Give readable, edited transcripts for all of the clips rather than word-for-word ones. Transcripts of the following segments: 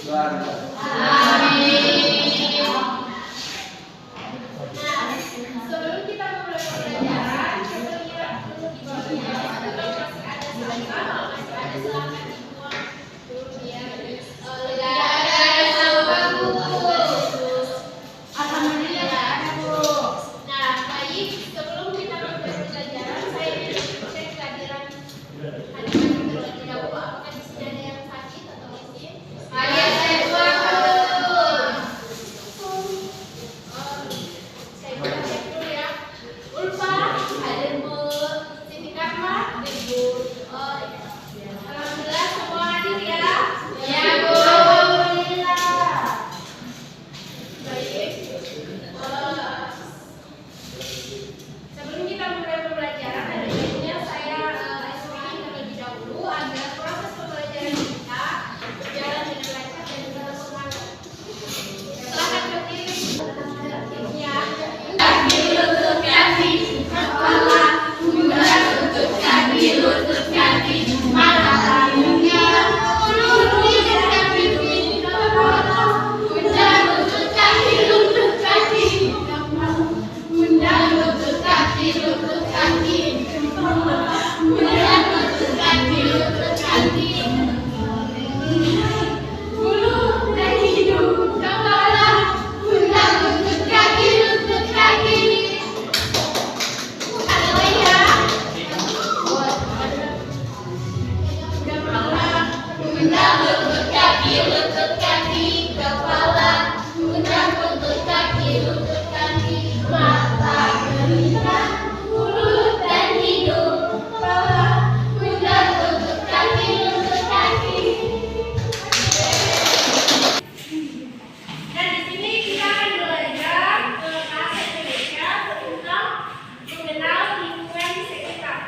Sebelum kita mulai pembelajaran, coba lihat dulu di bawahnya. Kalau masih ada sampah, kalau masih ada silakan dibuang dulu ya. Tidak ada sampah bungkus. Alhamdulillah nggak ada bu. Nah, baik. Sebelum kita mulai pembelajaran, saya ingin cek kehadiran adik-adik terlebih dahulu. Apakah di sini ada yang sakit atau miskin? Ada saya buang dulu. Saya buka cek dulu ya. Ulfa, ada bu. Siti Karma, ada bu. Oh, alhamdulillah semua hadir ya. Ya bu. Alhamdulillah. Baik. Sebelum kita mulai pembelajaran, ada baiknya saya explain terlebih dahulu agar proses pembelajaran kita berjalan dengan lancar dan juga semangat. Silakan berdiri. Ya. Kaki lutut kaki, kepala, pundak lutut kaki, lutut kaki, mata tangannya, lutut kaki, kepala, pundak lutut kaki, lutut kaki, kepala, pundak lutut kaki, lutut kaki, kepala, pundak lutut kaki, lutut kaki, mulut dan hidung, kepala, pundak lutut kaki, lutut kaki. Ada lagi ya? Udah malam. Pundak lutut kaki, kepala, pundak lutut kaki, mata, telinga, mulut dan hidung, kepala, pundak lutut kaki, Dan di sini kita akan belajar bahasa Indonesia tentang mengenal lingkungan sekitar.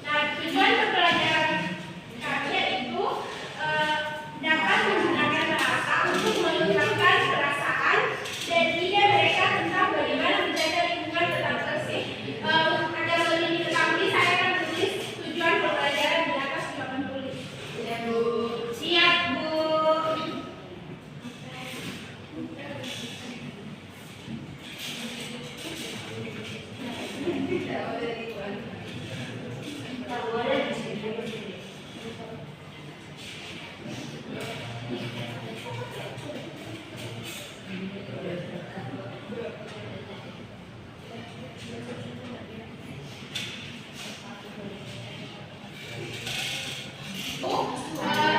Nah, tujuan pembelajaran kalian itu dapat menggunakan bahasa untuk mengungkapkan perasaan dan ide mereka tentang bagaimana menjaga lingkungan tetap bersih. Agar lebih diketahui, saya akan tulis tujuan pembelajaran di atas papan tulis. Siap bu. Siap bu.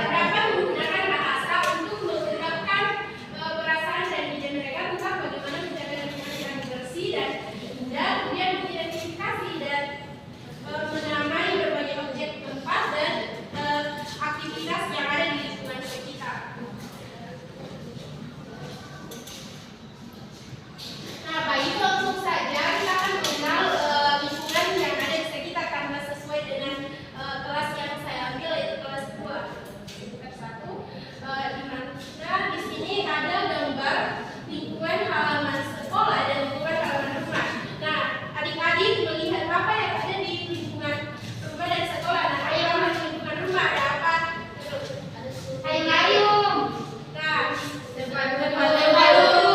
Dapat menggunakan bahasa untuk mengungkapkan perasaan dan ide mereka tentang bagaimana menjaga lingkungan yang bersih dan indah, kemudian mengidentifikasi dan menamai berbagai objek, tempat dan aktivitas yang ada di lingkungan sekitar. Nah, baik, langsung saja kita akan mengenal lingkungan yang ada di sekitar karena sesuai dengan kelas yang saya ambil, yaitu kelas 2. Sekitar 1, di mana di sini ada gambar lingkungan halaman sekolah dan lingkungan halaman rumah. Nah, adik-adik melihat apa yang ada di lingkungan rumah dan sekolah. Nah, ayo ramah di lingkungan rumah ada apa? Ayo ngayung. Nah, depan dulu.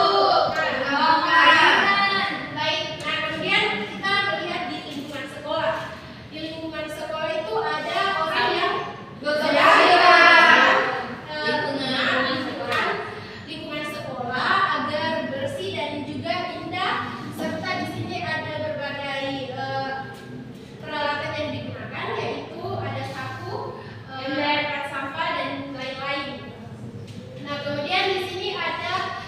Baik, nah kemudian kita melihat di lingkungan sekolah. Di lingkungan sekolah itu ada orang yang lingkungan sekolah agar bersih dan juga indah, serta di sini ada berbagai peralatan yang digunakan, yaitu ada sapu, tempat sampah dan lain-lain. Nah, kemudian di sini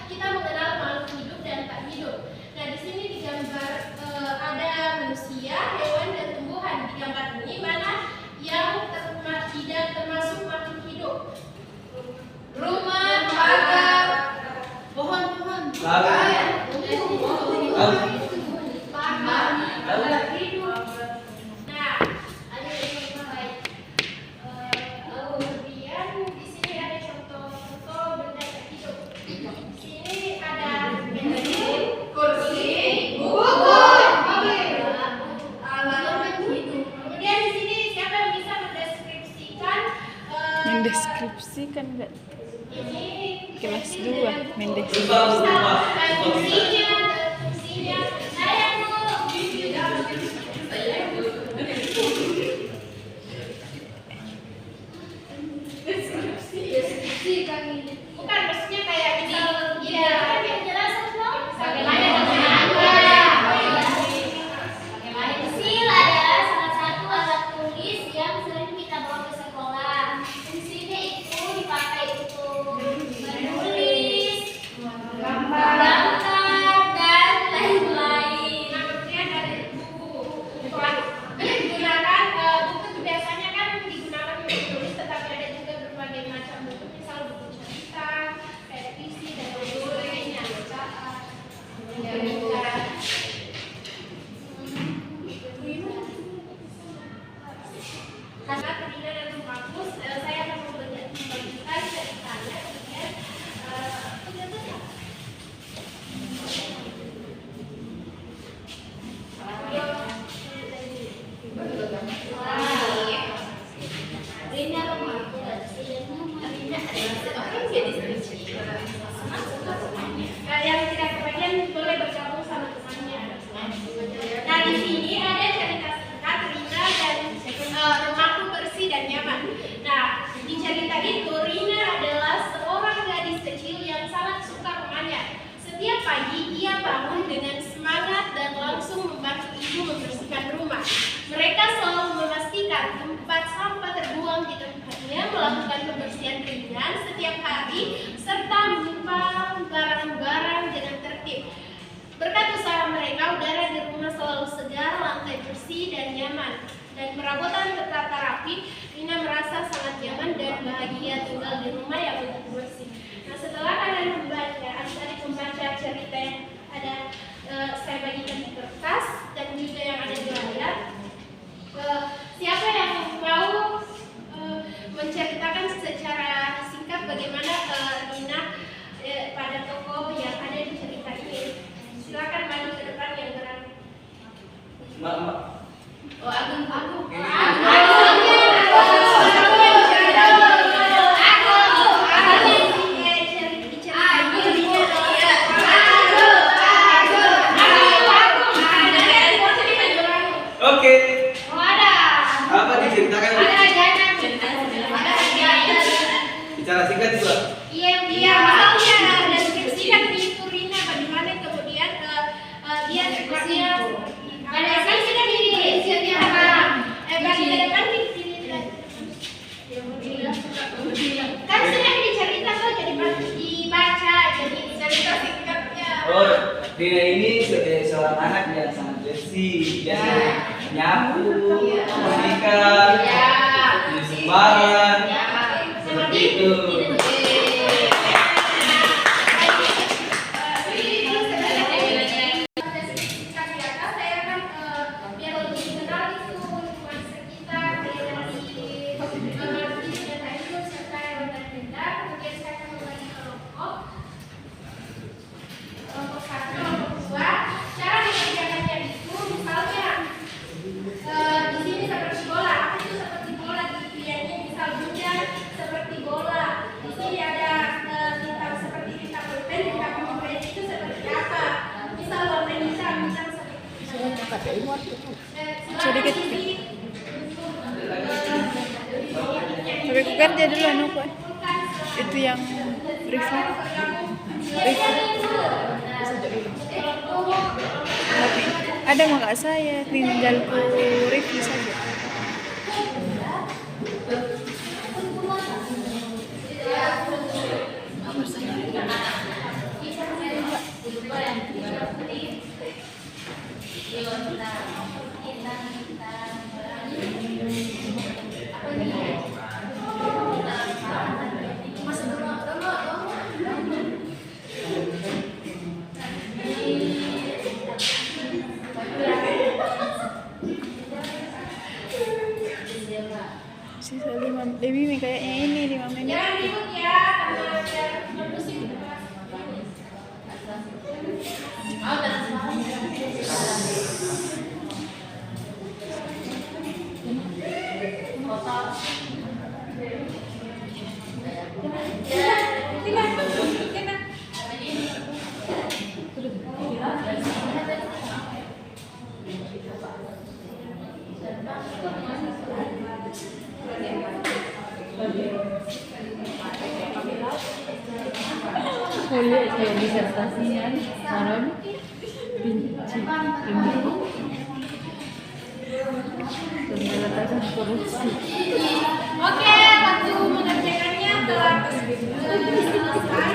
kita mengenal makhluk hidup dan tak hidup. Nah, di sini digambar ada manusia, hewan dan tumbuhan. Di gambar ini mana yang tidak termasuk makhluk hidup? Rumah, pagar, pohon-pohon, pagar hidup. Nah, Deskripsi kan enggak kelas 2 mendeskripsi. Fungsinya, saya mau deskripsi kan ini. Bukan maksudnya kayak misal penjelasan dong. Bagaimana pensil adalah salah satu alat tulis yang sering kita bawa ke sekolah. Fungsinya itu dipakai untuk menulis, gambar, dan lain-lain. Maksudnya dari buku. Digunakan buku itu biasanya kan digunakan untuk menulis, tetapi ada juga berbagai macam buku, misal buku cerita, revisi dan lain-lainnya. Karena Rina dan Markus, saya akan membagikan ceritanya, kemudian yang tidak kebagian boleh bergabung sama temannya. Nah, di sini ada cerita singkat Rina dan rumahku bersih dan nyaman. Nah, di cerita itu Rina adalah seorang gadis kecil yang sangat suka memanjat. Setiap pagi ia bangun dengan semangat dan langsung membantu ibu membersihkan rumah. Mereka selalu memastikan tempat sampah terbuang di tempatnya, melakukan pembersihan ringan setiap hari, serta menyimpan barang-barang dengan tertib. Berkat usaha mereka, udara di rumah selalu segar, lantai bersih dan nyaman, dan perabotan tertata rapi. Rina merasa sangat nyaman dan bahagia tinggal di rumah yang begitu bersih. Nah, setelah kalian membaca, tadi membaca cerita yang ada saya bagikan di kertas dan juga yang ada di layar, siapa yang mau menceritakan secara singkat bagaimana Rina pada tokoh yang ada di cerita ini? Silakan maju ke depan yang berani. Mbak. Oh, Agung. Oke. Oh, ada. Apa diceritakan? Ada ajaran. Bicara singkat juga. Iya. Misalnya deskripsikan di Rina bagaimana kemudian dia ada deskripsi kan di apa? Bagi ke depan kan sedang dicerita tuh jadi dibaca jadi cerita singkatnya. Oh, Rina ini seorang anak yang sangat bersih, biasa nyapu, membersihkan, sembarangan, seperti itu. Sedikit. Tapi aku kerja dulu anu kok. Itu yang review. Tapi ada maka saya tinggal ku review saja. Sisa 5 lebih kayaknya ini 5 menit. Jangan ribut ya, karena biar kondusif. kuliah kayak disertasinya malam benci pemberantasan korupsi. Oke, waktu mengerjakannya telah selesai.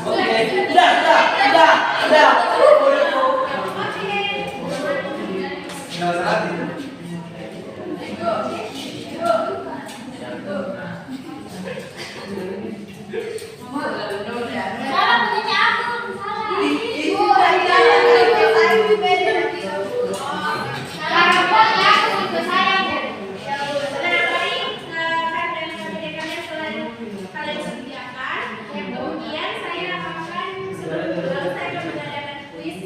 Oke, udah. Nggak salah gitu. Salah punyanya aku, salah. Kemudian saya akan mengadakan kuis.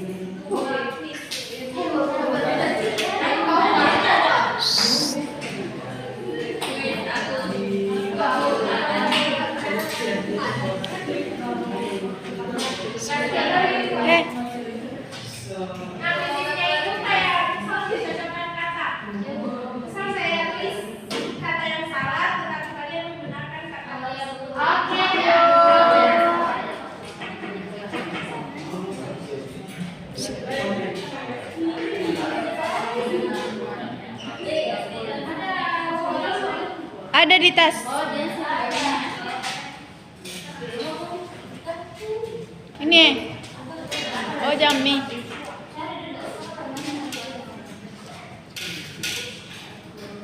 Eh, Nah, kuisnya itu kayak misal dicocokkan kata. Misal saya tulis kata yang salah, tetapi kalian menggunakan kata yang benar. Oke. ada di tas. Ini. Oh, Jami.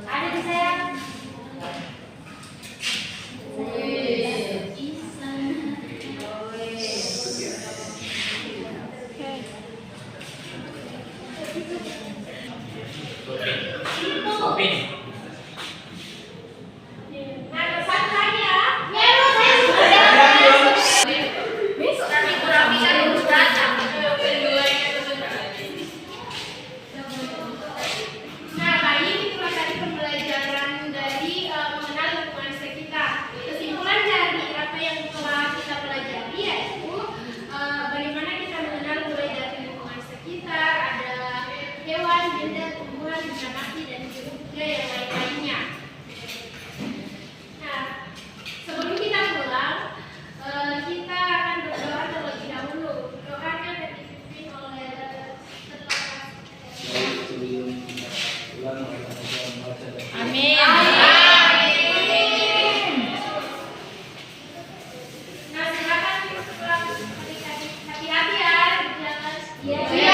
Ada di saya. Nah, satu lagi ya. Besok kami kurapikan urut kacang. Nah, baik itulah tadi pembelajaran dari mengenal lingkungan sekitar. Kesimpulan dari apa yang telah kita pelajari yaitu bagaimana kita mengenal mulai dari lingkungan sekitar, ada hewan, benda, tumbuhan, benda mati, dan juga yang lain-lainnya. Nah, sebelum kita pulang, kita akan berdoa terlebih dahulu. Doanya akan dipimpin oleh Amin. Nah, silakan pulang. Hati-hati ya, jangan.